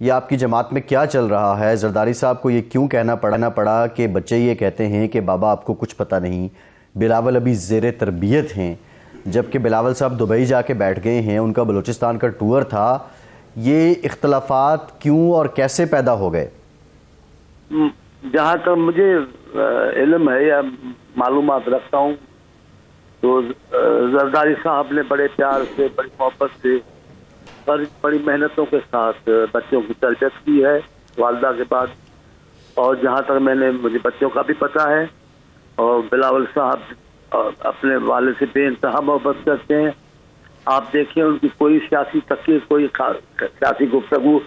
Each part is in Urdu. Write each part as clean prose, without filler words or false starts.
یہ آپ کی جماعت میں کیا چل رہا ہے؟ زرداری صاحب کو یہ کیوں کہنا پڑا کہ بچے یہ کہتے ہیں کہ بابا آپ کو کچھ پتہ نہیں، بلاول ابھی زیر تربیت ہیں، جبکہ بلاول صاحب دبئی جا کے بیٹھ گئے ہیں، ان کا بلوچستان کا ٹور تھا۔ یہ اختلافات کیوں اور کیسے پیدا ہو گئے؟ جہاں تک مجھے علم ہے یا معلومات رکھتا ہوں تو زرداری صاحب نے بڑے پیار سے، بڑی محبت سے، بڑی محنتوں کے ساتھ بچوں کی تربیت کی ہے والدہ کے بعد، اور جہاں تک مجھے بچوں کا بھی پتہ ہے، اور بلاول صاحب اپنے والد سے بے انتہا محبت کرتے ہیں۔ آپ دیکھیں ان کی کوئی سیاسی تقریر، کوئی سیاسی گفتگو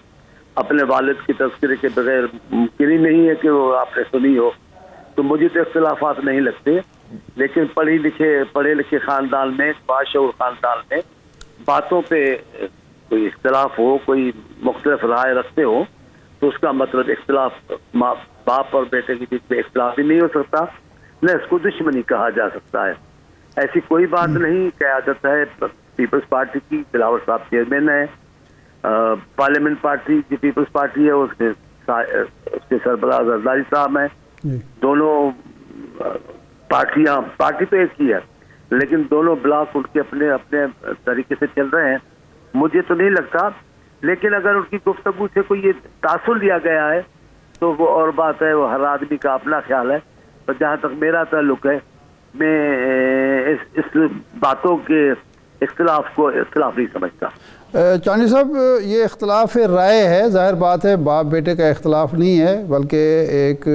اپنے والد کی تذکرے کے بغیر ممکن ہی نہیں ہے کہ وہ آپ نے سنی ہو۔ تو مجھے تو اختلافات نہیں لگتے، لیکن پڑھے لکھے خاندان میں، باشعور خاندان میں باتوں پہ کوئی اختلاف ہو، کوئی مختلف رائے رکھتے ہو تو اس کا مطلب اختلاف باپ اور بیٹے کے بیچ میں اختلاف بھی نہیں ہو سکتا، نہ اس کو دشمنی کہا جا سکتا ہے۔ ایسی کوئی بات نہیں۔ قیادت ہے پیپلز پارٹی کی، بلاول صاحب چیئرمین ہے، پارلیمنٹ پارٹی جو پیپلز پارٹی ہے اس کے سربراہ زرداری صاحب ہیں۔ دونوں پارٹی تو ایک ہی ہے، لیکن دونوں بلاک ان کے اپنے اپنے طریقے سے چل رہے ہیں۔ مجھے تو نہیں لگتا، لیکن اگر ان کی گفتگو سے کوئی یہ تاثر لیا گیا ہے تو وہ اور بات ہے، وہ ہر آدمی کا اپنا خیال ہے۔ اور جہاں تک میرا تعلق ہے، میں اس باتوں کے اختلاف کو اختلاف نہیں سمجھتا۔ چانی صاحب، یہ اختلاف رائے ہے، ظاہر بات ہے، باپ بیٹے کا اختلاف نہیں ہے، بلکہ ایک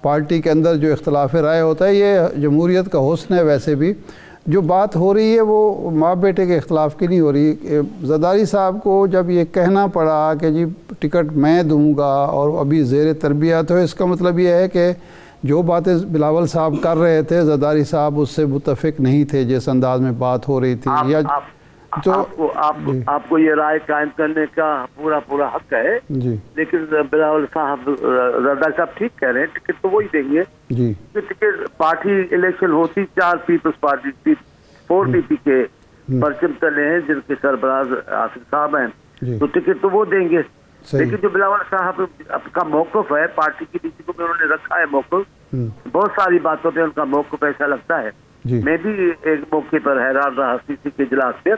پارٹی کے اندر جو اختلاف رائے ہوتا ہے یہ جمہوریت کا حسن ہے۔ ویسے بھی جو بات ہو رہی ہے وہ باپ بیٹے کے اختلاف کی نہیں ہو رہی۔ زرداری صاحب کو جب یہ کہنا پڑا کہ جی ٹکٹ میں دوں گا اور ابھی زیر تربیت ہو، اس کا مطلب یہ ہے کہ جو باتیں بلاول صاحب کر رہے تھے زرداری صاحب اس سے متفق نہیں تھے جس انداز میں بات ہو رہی تھی۔ یا آپ کو یہ رائے قائم کرنے کا پورا حق ہے، جی، لیکن بلاول صاحب، زرداری صاحب ٹھیک کہہ رہے ہیں، ٹکٹ تو وہی دیں گے جی۔ ٹکٹ پارٹی الیکشن ہوتی، 4 پیپلز پارٹی 4 پی پی کے پرچم تلے ہیں جن کے سربراہ آصف صاحب ہیں، تو ٹکٹ تو وہ دیں گے۔ لیکن جو بلاول صاحب کا موقف ہے پارٹی کی ڈی میں انہوں نے رکھا ہے موقف، بہت ساری باتوں پہ ان کا موقف ایسا لگتا ہے۔ میں بھی ایک موقع پر حیران رہا سی سی کے اجلاس سے،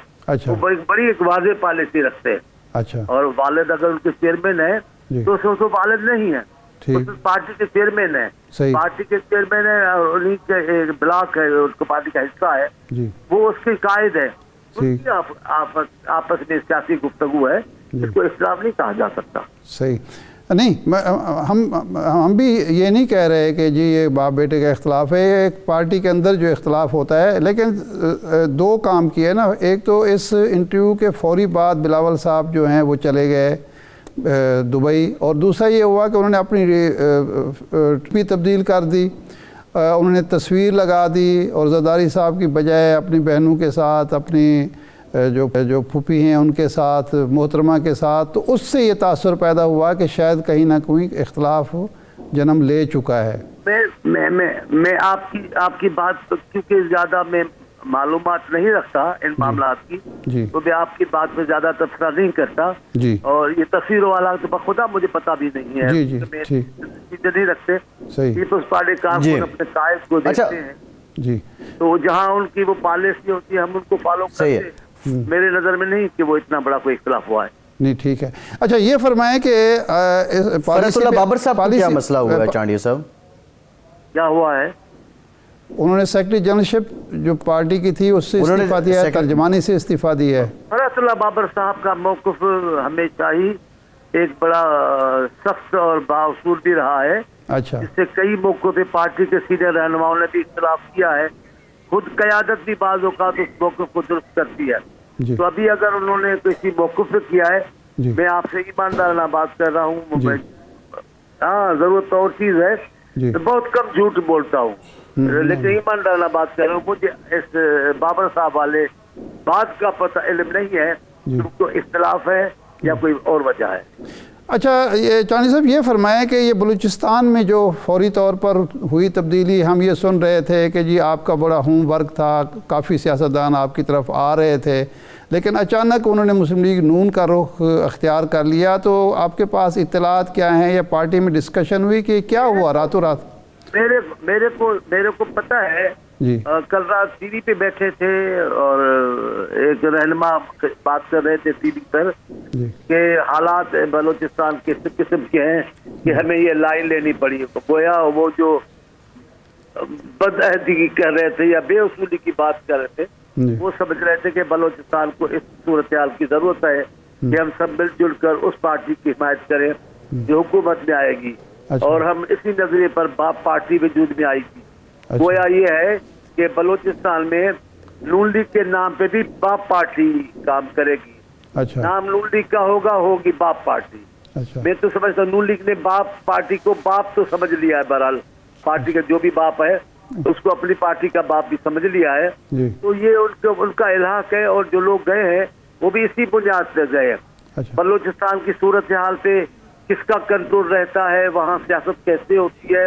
وہ بڑی ایک واضح پالیسی رکھتے ہیں، اور والد اگر ان کے چیئرمین ہیں تو وہ والد نہیں ہے، پارٹی کے چیئرمین ہیں، پارٹی کے چیئرمین ہے، اور انہیں کے ایک بلاک ہے اس کو پارٹی کا حصہ ہے، وہ اس کے قائد ہے۔ ان کی آپس میں سیاسی گفتگو ہے، اس کو اختلاف نہیں کہا جا سکتا۔ صحیح نہیں، ہم بھی یہ نہیں کہہ رہے کہ جی یہ باپ بیٹے کا اختلاف ہے، یہ ایک پارٹی کے اندر جو اختلاف ہوتا ہے، لیکن 2 کام کیے نا۔ ایک تو اس انٹرویو کے فوری بعد بلاول صاحب جو ہیں وہ چلے گئے دبئی، اور دوسرا یہ ہوا کہ انہوں نے اپنی بھی تبدیل کر دی، انہوں نے تصویر لگا دی، اور زرداری صاحب کی بجائے اپنی بہنوں کے ساتھ، اپنی جو پھوپھی ہیں ان کے ساتھ، محترمہ کے ساتھ، تو اس سے یہ تاثر پیدا ہوا کہ شاید کہیں نہ کہیں اختلاف جنم لے چکا ہے۔ میں آپ کی بات، کیونکہ زیادہ میں معلومات نہیں رکھتا ان معاملات کی، تو میں آپ کی بات میں زیادہ تبصرہ نہیں کرتا، اور یہ تصویروں والا تو بخدا مجھے پتہ بھی نہیں ہے، چیزیں نہیں رکھتے۔ پیپلز پارٹی کارکن اپنے قائد کو دیکھتے ہیں، تو جہاں ان کی وہ پالیسی ہوتی ہے ہم ان کو فالو کرتے ہیں۔ میرے نظر میں نہیں کہ وہ اتنا بڑا کوئی اختلاف ہوا ہے۔ نہیں، ٹھیک ہے۔ اچھا یہ فرمائیں کہ فرس اللہ بابر صاحب کو کیا مسئلہ ہوا ہے؟ چانڈیا صاحب کیا ہوا ہے؟ انہوں نے سیکرٹری جنرلشپ جو پارٹی کی تھی اس سے استعفیٰ دیا ہے، ترجمانی سے استعفیٰ دی ہے۔ فرس اللہ بابر صاحب کا موقف ہمیشہ ہی ایک بڑا سخت اور بااصول بھی رہا ہے۔ اچھا، اس سے کئی موقعوں پہ پارٹی کے سینئر رہنماؤں نے بھی اختلاف کیا ہے، خود قیادت بھی بعض اوقات اس موقف کو درست کرتی ہے۔ تو ابھی اگر انہوں نے کسی موقف پہ کیا ہے، میں آپ سے ایماندارانہ بات کر رہا ہوں، ہاں ضرورت اور چیز ہے، بہت کم جھوٹ بولتا ہوں، لیکن ایماندارانہ بات کر رہا ہوں۔ مجھے اس بابر صاحب والے بات کا پتہ علم نہیں ہے کہ ان کو اختلاف ہے یا کوئی اور وجہ ہے۔ اچھا یہ چانی صاحب یہ فرمائیں کہ یہ بلوچستان میں جو فوری طور پر ہوئی تبدیلی، ہم یہ سن رہے تھے کہ جی آپ کا بڑا ہوم ورک تھا، کافی سیاستدان آپ کی طرف آ رہے تھے، لیکن اچانک انہوں نے مسلم لیگ نون کا رخ اختیار کر لیا، تو آپ کے پاس اطلاعات کیا ہیں یا پارٹی میں ڈسکشن ہوئی کہ کیا ہوا راتوں رات؟ میرے کو پتہ ہے، جی کل رات ٹی وی پہ بیٹھے تھے اور ایک رہنما بات کر رہے تھے ٹی وی پر جی کہ حالات بلوچستان کس قسم کے ہیں کہ ہمیں یہ لائن لینی پڑی. گویا وہ جو بدعہدی کر رہے تھے یا بے اصولی کی بات کر رہے تھے، جی وہ سمجھ رہے تھے کہ بلوچستان کو اس صورتحال کی ضرورت ہے کہ ہم سب مل جل کر اس پارٹی کی حمایت کریں جو حکومت میں آئے گی، اچھا اور ہم اسی نظریے پر باپ پارٹی وجود میں آئی تھی. اچھا گویا یہ ہے کہ بلوچستان میں نون لیگ کے نام پہ بھی باپ پارٹی کام کرے گی. اچھا نام نون لیگ کا ہوگی باپ پارٹی. اچھا میں تو سمجھتا ہوں نون لیگ نے باپ پارٹی کو باپ تو سمجھ لیا ہے، بہرحال پارٹی کا جو بھی باپ ہے اس کو اپنی پارٹی کا باپ بھی سمجھ لیا ہے. جی تو یہ ان کا الحاق ہے، اور جو لوگ گئے ہیں وہ بھی اسی بنیاد پہ گئے ہیں. اچھا بلوچستان کی صورتحال پہ کس کا کنٹرول رہتا ہے، وہاں سیاست کیسے ہوتی ہے،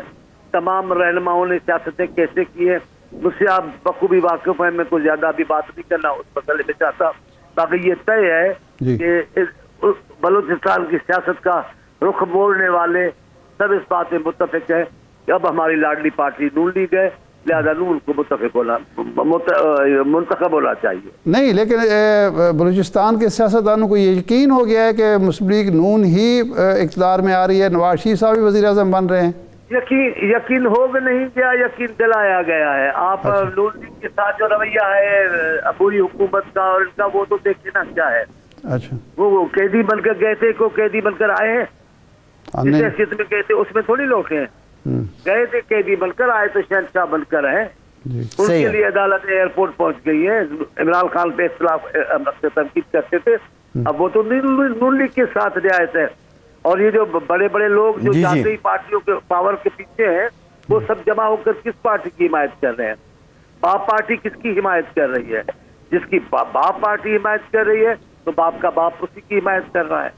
تمام رہنماؤں نے سیاستیں کیسے کی ہیں، مجھ سے آپ بخوبی واقف ہیں. میں کوئی زیادہ ابھی بات نہیں کرنا اس مسئلے میں چاہتا. باقی یہ طے ہے جی کہ بلوچستان کی سیاست کا رخ موڑنے والے سب اس بات میں متفق ہیں کہ اب ہماری لاڈلی پارٹی نون لیگ ہے، لہذا نون کو منتخب ہونا چاہیے. نہیں، لیکن بلوچستان کے سیاستدانوں کو یہ یقین ہو گیا ہے کہ مسلم لیگ نون ہی اقتدار میں آ رہی ہے، نواز شریف صاحب بھی وزیر اعظم بن رہے ہیں. یقین ہو گیا نہیں گیا، یقین دلایا گیا ہے. آپ نون لیگ کے ساتھ جو رویہ ہے عبوری حکومت کا اور ان کا، وہ تو دیکھیں نا کیا ہے. اچھا وہ قیدی بن کر گئے تھے، کو قیدی بن کر آئے ہیں، جس حیثیت میں گئے تھے اس میں تھوڑی لوٹے ہیں. گئے تھے قیدی بن کر، آئے تو شہنشاہ بن کر ہیں. جی ان کے لیے عدالت ایئرپورٹ پہنچ گئی ہے. عمران خان پہ اختلاف سے تنقید کرتے تھے، اب وہ تو نون لیگ کے ساتھ رعایت ہے. اور یہ جو بڑے بڑے لوگ جو جاتے ہی پارٹیوں کے پاور کے پیچھے ہیں، وہ سب جمع ہو کر کس پارٹی کی حمایت کر رہے ہیں؟ باپ پارٹی کس کی حمایت کر رہی ہے؟ جس کی باپ پارٹی حمایت کر رہی ہے تو باپ کا باپ اسی کی حمایت کر رہا ہے.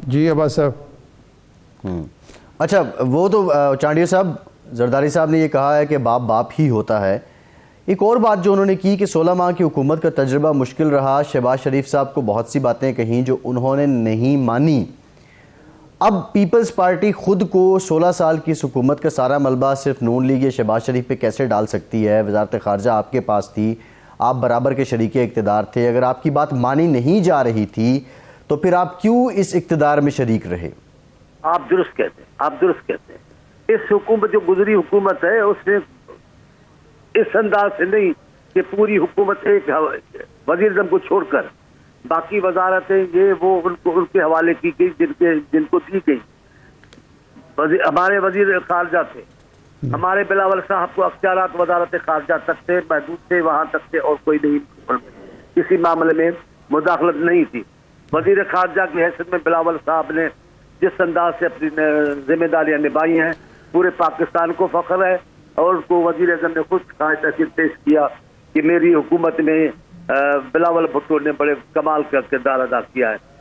جی عباس صاحب. اچھا، وہ تو چانڈیا صاحب، زرداری صاحب نے یہ کہا ہے کہ باپ ہی ہوتا ہے. ایک اور بات جو انہوں نے کی کہ 16 ماہ کی حکومت کا تجربہ مشکل رہا. شہباز شریف صاحب کو بہت سی باتیں کہیں جو انہوں نے نہیں مانی. اب پیپلز پارٹی خود کو 16 سال کی اس حکومت کا سارا ملبہ صرف نون لیگ یا شہباز شریف پہ کیسے ڈال سکتی ہے؟ وزارت خارجہ آپ کے پاس تھی، آپ برابر کے شریک اقتدار تھے. اگر آپ کی بات مانی نہیں جا رہی تھی تو پھر آپ کیوں اس اقتدار میں شریک رہے؟ آپ درست کہتے ہیں. اس حکومت جو گزری حکومت ہے اس نے اس انداز سے نہیں کہ پوری حکومت ایک وزیر اعظم کو چھوڑ کر باقی وزارتیں یہ وہ ان کے حوالے کی گئی جن کو دی گئی. ہمارے وزیر خارجہ تھے، ہمارے بلاول صاحب کو اختیارات وزارت خارجہ تک تھے، محدود تھے، وہاں تک تھے، اور کوئی نہیں، کسی معاملے میں مداخلت نہیں تھی. وزیر خارجہ کی حیثیت میں بلاول صاحب نے جس انداز سے اپنی ذمہ داریاں نبھائی ہیں پورے پاکستان کو فخر ہے. اور ان کو وزیر اعظم نے خود تحقیق پیش کیا کہ میری حکومت میں بلاول بھٹو نے بڑے کمال کا کردار ادا کیا ہے.